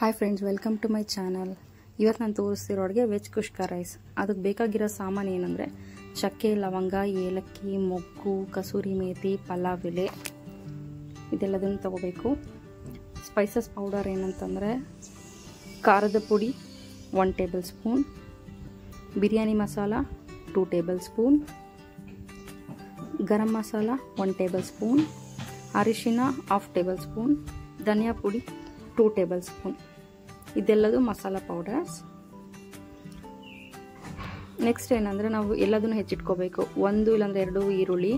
Hi friends, welcome to my channel. ಇವತ್ತು ನಾನು ತೋರಿಸ್ತಿರೋ ಅಡುಗೆ ವೆಜ್ ಕುಷ್ಕ ರೈಸ್. ಅದಕ್ಕೆ ಬೇಕಾಗಿರೋ ಸಾಮಾನು ಏನಂದರೆ ಚಕ್ಕೆ, ಲವಂಗ, ಏಲಕ್ಕಿ, ಮೊಗ್ಗು, ಕಸೂರಿ ಮೇಥಿ, ಪಲಾವ್ ಎಲೆ ಇದೆಲ್ಲದನ್ನು ತಗೋಬೇಕು. ಸ್ಪೈಸಸ್ ಪೌಡರ್ ಏನಂತಂದರೆ ಖಾರದ ಪುಡಿ 1 tablespoon, biryani masala 2 tablespoon, garam masala 1 tablespoon, ಅರಿಶಿನ 1/2 ಟೇಬಲ್ ಸ್ಪೂನ್, ಧನಿಯಾ ಪುಡಿ 2 ಟೇಬಲ್ ಸ್ಪೂನ್. ಇದೆಲ್ಲದು ಮಸಾಲ ಪೌಡರ್ಸ್. ನೆಕ್ಸ್ಟ್ ಏನಂದರೆ ನಾವು ಎಲ್ಲದನ್ನು ಹೆಚ್ಚಿಟ್ಕೋಬೇಕು. 1 ಇಲ್ಲಾಂದ್ರೆ 2 ಈರುಳ್ಳಿ,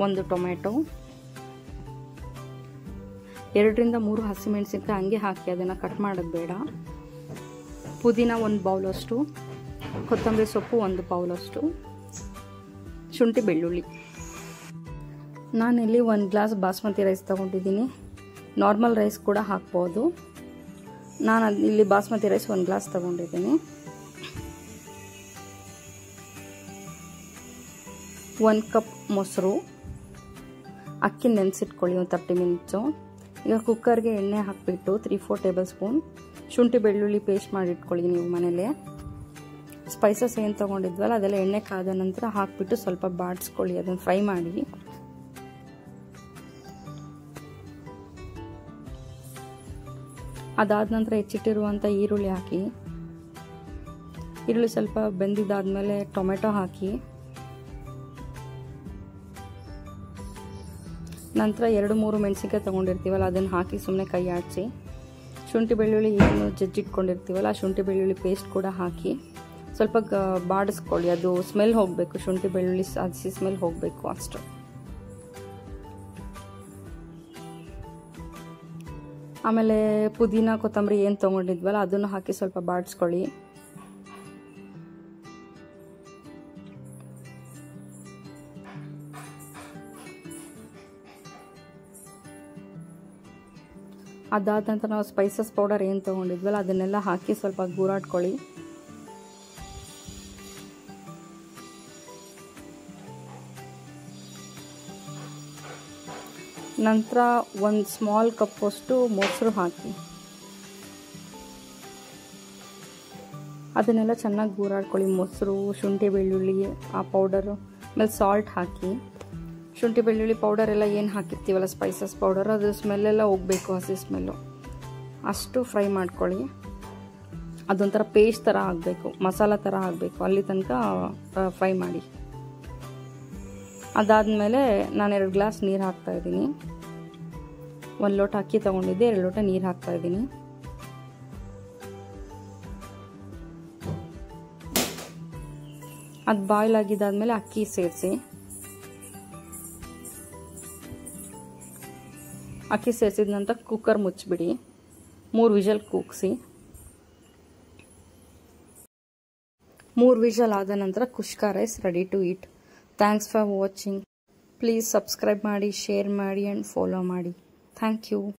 1 ಟೊಮೆಟೊ, 2 ರಿಂದ 3 ಹಸಿಮೆಣಸಿನಕಾಯಿ ಹಂಗೆ ಹಾಕಿ ಅದನ್ನು ಕಟ್ ಮಾಡೋದು ಬೇಡ. ಪುದೀನ 1 ಬೌಲಷ್ಟು, ಕೊತ್ತಂಬರಿ ಸೊಪ್ಪು 1 ಬೌಲಷ್ಟು, ಶುಂಠಿ ಬೆಳ್ಳುಳ್ಳಿ. ನಾನಿಲ್ಲಿ 1 ಗ್ಲಾಸ್ ಬಾಸ್ಮತಿ ರೈಸ್ ತೊಗೊಂಡಿದ್ದೀನಿ. ನಾರ್ಮಲ್ ರೈಸ್ ಕೂಡ ಹಾಕ್ಬೋದು. ನಾನು ಇಲ್ಲಿ ಬಾಸ್ಮತಿ ರೈಸ್ 1 ಗ್ಲಾಸ್ ತೊಗೊಂಡಿದ್ದೀನಿ. 1 ಕಪ್ ಮೊಸರು, ಅಕ್ಕಿ ನೆನೆಸಿಟ್ಕೊಳ್ಳಿ 30 ಮಿನಿಟ್ಸು. ಈಗ ಕುಕ್ಕರ್ಗೆ ಎಣ್ಣೆ ಹಾಕಿಬಿಟ್ಟು 3-4 ಟೇಬಲ್ ಸ್ಪೂನ್ ಶುಂಠಿ ಬೆಳ್ಳುಳ್ಳಿ ಪೇಸ್ಟ್ ಮಾಡಿಟ್ಕೊಳ್ಳಿ ನೀವು ಮನೇಲೆ. ಸ್ಪೈಸಸ್ ಏನು ತೊಗೊಂಡಿದ್ವಲ್ಲ ಅದೆಲ್ಲ ಎಣ್ಣೆ ಕಾದ ನಂತರ ಹಾಕಿಬಿಟ್ಟು ಸ್ವಲ್ಪ ಬಾಡಿಸ್ಕೊಳ್ಳಿ, ಅದನ್ನು ಫ್ರೈ ಮಾಡಿ. ಅದಾದ ನಂತರ ಹೆಚ್ಚಿಟ್ಟಿರುವಂಥ ಈರುಳ್ಳಿ ಹಾಕಿ. ಈರುಳ್ಳಿ ಸ್ವಲ್ಪ ಬೆಂದಿದ್ದಾದಮೇಲೆ ಟೊಮೆಟೊ ಹಾಕಿ. ನಂತರ 2-3 ಮೆಣಸಿನ್ಕಾಯಿ ತೊಗೊಂಡಿರ್ತೀವಲ್ಲ ಅದನ್ನು ಹಾಕಿ ಸುಮ್ಮನೆ ಕೈ ಆಡಿಸಿ. ಶುಂಠಿ ಬೆಳ್ಳುಳ್ಳಿ ಏನು ಜಜ್ಜಿಟ್ಕೊಂಡಿರ್ತೀವಲ್ಲ ಆ ಶುಂಠಿ ಬೆಳ್ಳುಳ್ಳಿ ಪೇಸ್ಟ್ ಕೂಡ ಹಾಕಿ ಸ್ವಲ್ಪ ಬಾಡಿಸ್ಕೊಳ್ಳಿ. ಅದು ಸ್ಮೆಲ್ ಹೋಗಬೇಕು, ಶುಂಠಿ ಬೆಳ್ಳುಳ್ಳಿ ಹಸಿ ಸ್ಮೆಲ್ ಹೋಗಬೇಕು ಅಷ್ಟು. ಆಮೇಲೆ ಪುದೀನ ಕೊತ್ತಂಬರಿ ಏನು ತೊಗೊಂಡಿದ್ವಲ್ಲ ಅದನ್ನು ಹಾಕಿ ಸ್ವಲ್ಪ ಬಾಡಿಸ್ಕೊಳ್ಳಿ. ಅದಾದ ನಂತರ ನಾವು ಸ್ಪೈಸಸ್ ಪೌಡರ್ ಏನು ತೊಗೊಂಡಿದ್ವಲ್ಲ ಅದನ್ನೆಲ್ಲ ಹಾಕಿ ಸ್ವಲ್ಪ ಗೂರಾಡ್ಕೊಳ್ಳಿ. ನಂತರ 1 ಸ್ಮಾಲ್ ಕಪ್ಪಷ್ಟು ಮೊಸರು ಹಾಕಿ ಅದನ್ನೆಲ್ಲ ಚೆನ್ನಾಗಿ ಗೂರಾಡ್ಕೊಳ್ಳಿ. ಮೊಸರು, ಶುಂಠಿ ಬೆಳ್ಳುಳ್ಳಿ ಆ ಪೌಡರು, ಆಮೇಲೆ ಸಾಲ್ಟ್ ಹಾಕಿ. ಶುಂಠಿ ಬೆಳ್ಳುಳ್ಳಿ ಪೌಡರ್ ಎಲ್ಲ ಏನು ಹಾಕಿರ್ತೀವಲ್ಲ ಸ್ಪೈಸಸ್ ಪೌಡರ್, ಅದು ಸ್ಮೆಲ್ಲೆಲ್ಲ ಹೋಗಬೇಕು, ಹಸಿ ಸ್ಮೆಲ್ಲು. ಅಷ್ಟು ಫ್ರೈ ಮಾಡ್ಕೊಳ್ಳಿ. ಅದೊಂಥರ ಪೇಸ್ಟ್ ಥರ ಆಗಬೇಕು, ಮಸಾಲ ಥರ ಆಗಬೇಕು, ಅಲ್ಲಿ ತನಕ ಫ್ರೈ ಮಾಡಿ. ಅದಾದಮೇಲೆ ನಾನು 2 ಗ್ಲಾಸ್ ನೀರು ಹಾಕ್ತಾಯಿದ್ದೀನಿ. 1 ಲೋಟ ಅಕ್ಕಿ ತೊಗೊಂಡಿದ್ದೆ, 2 ಲೋಟ ನೀರು ಹಾಕ್ತಾಯಿದ್ದೀನಿ. ಅದು ಬಾಯ್ಲ್ ಆಗಿದ್ದಾದಮೇಲೆ ಅಕ್ಕಿ ಸೇರಿಸಿ. ಅಕ್ಕಿ ಸೇರಿಸಿದ ನಂತರ ಕುಕ್ಕರ್ ಮುಚ್ಚಿಬಿಡಿ. 3 ವಿಷಲ್ ಕೂಗಿಸಿ. 3 ವಿಷಲ್ ಆದ ನಂತರ kushka rice ready to eat. Thanks for watching. Please subscribe ಮಾಡಿ, ಶೇರ್ ಮಾಡಿ ಆ್ಯಂಡ್ ಫಾಲೋ ಮಾಡಿ. Thank you.